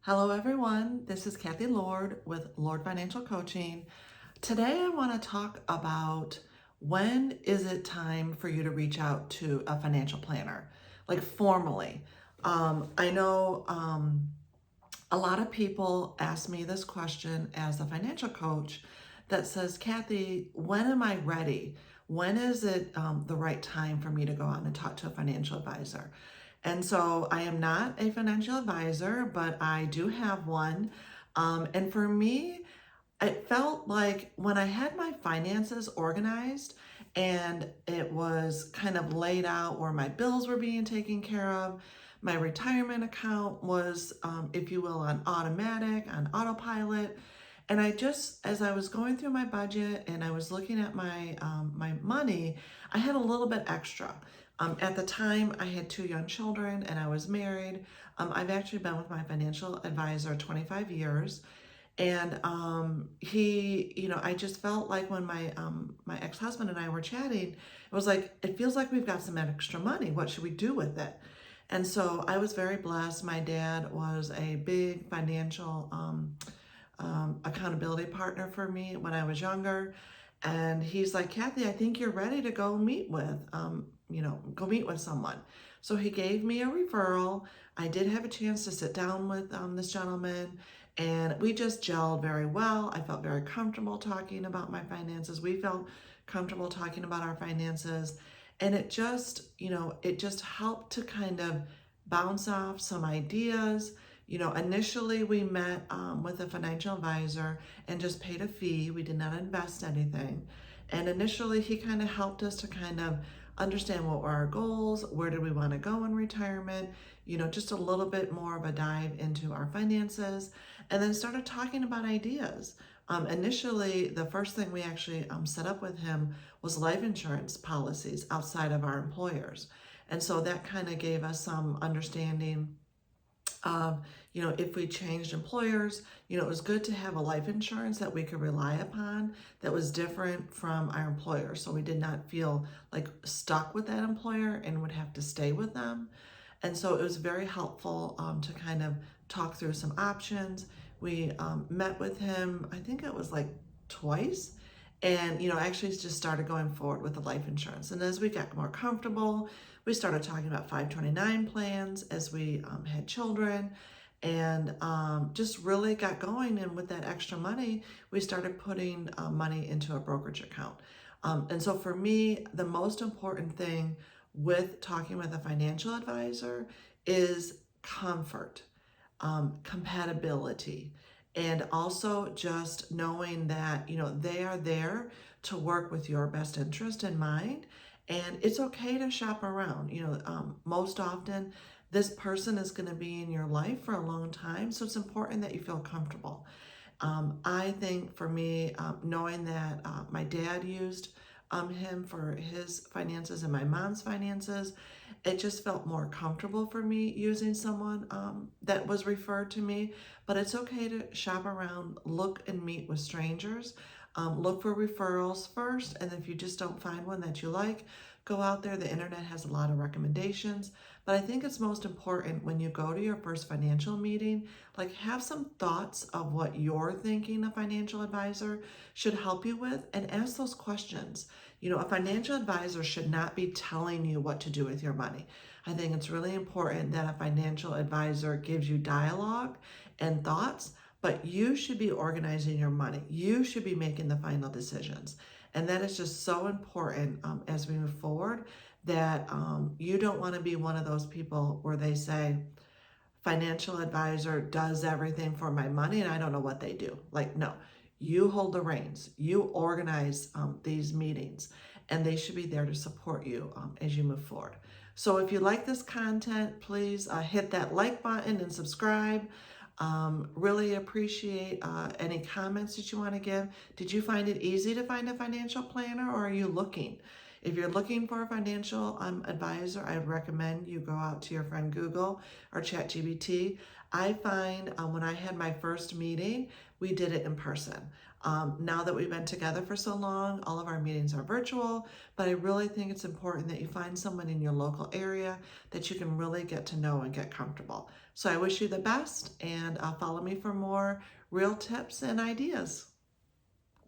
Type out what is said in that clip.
Hello everyone, this is Kathy Lord with Lord Financial Coaching. Today I want to talk about when is it time for you to reach out to a financial planner, like formally. I know a lot of people ask me this question as a financial coach that says, Kathy, when am I ready? When is it the right time for me to go out and talk to a financial advisor? And so I am not a financial advisor, but I do have one. And for me, it felt like when I had my finances organized and it was kind of laid out where my bills were being taken care of, my retirement account was, if you will, on automatic, on autopilot. And I just, as I was going through my budget and I was looking at my money, I had a little bit extra. At the time, I had two young children and I was married. I've actually been with my financial advisor 25 years. And I just felt like when my ex-husband and I were chatting, it was like, it feels like we've got some extra money. What should we do with it? And so I was very blessed. My dad was a big financial accountability partner for me when I was younger. And he's like, Kathy, I think you're ready to go meet with, go meet with someone. So he gave me a referral. I did have a chance to sit down with this gentleman, and we just gelled very well. I felt very comfortable talking about my finances. We felt comfortable talking about our finances. And it just helped to kind of bounce off some ideas. Initially we met with a financial advisor and just paid a fee. We did not invest anything. And initially he kind of helped us to kind of understand what were our goals, where did we want to go in retirement, just a little bit more of a dive into our finances, and then started talking about ideas. Initially, the first thing we actually set up with him was life insurance policies outside of our employers. And so that kind of gave us some understanding of, if we changed employers, it was good to have a life insurance that we could rely upon that was different from our employer. So we did not feel like stuck with that employer and would have to stay with them. And so it was very helpful to kind of talk through some options. We met with him, I think it was like twice, and actually just started going forward with the life insurance. And as we got more comfortable, we started talking about 529 plans as we had children, and just really got going. And with that extra money, we started putting money into a brokerage account. And so for me, the most important thing with talking with a financial advisor is comfort, compatibility, and also just knowing that, they are there to work with your best interest in mind. And it's okay to shop around. Most often, this person is going to be in your life for a long time. So it's important that you feel comfortable. I think for me, knowing that my dad used him for his finances and my mom's finances, it just felt more comfortable for me using someone that was referred to me. But it's okay to shop around, look and meet with strangers. Look for referrals first, and if you just don't find one that you like, go out there. The internet has a lot of recommendations, but I think it's most important when you go to your first financial meeting, like have some thoughts of what you're thinking a financial advisor should help you with, and ask those questions. A financial advisor should not be telling you what to do with your money. I think it's really important that a financial advisor gives you dialogue and thoughts, but you should be organizing your money. You should be making the final decisions. And that is just so important as we move forward, that you don't want to be one of those people where they say, financial advisor does everything for my money and I don't know what they do. Like, no, you hold the reins. You organize these meetings, and they should be there to support you as you move forward. So if you like this content, please hit that like button and subscribe. Really appreciate any comments that you want to give. Did you find it easy to find a financial planner, or are you looking? If you're looking for a financial advisor, I'd recommend you go out to your friend Google or ChatGPT. I find when I had my first meeting, we did it in person. Now that we've been together for so long, all of our meetings are virtual, but I really think it's important that you find someone in your local area that you can really get to know and get comfortable. So I wish you the best, and follow me for more real tips and ideas.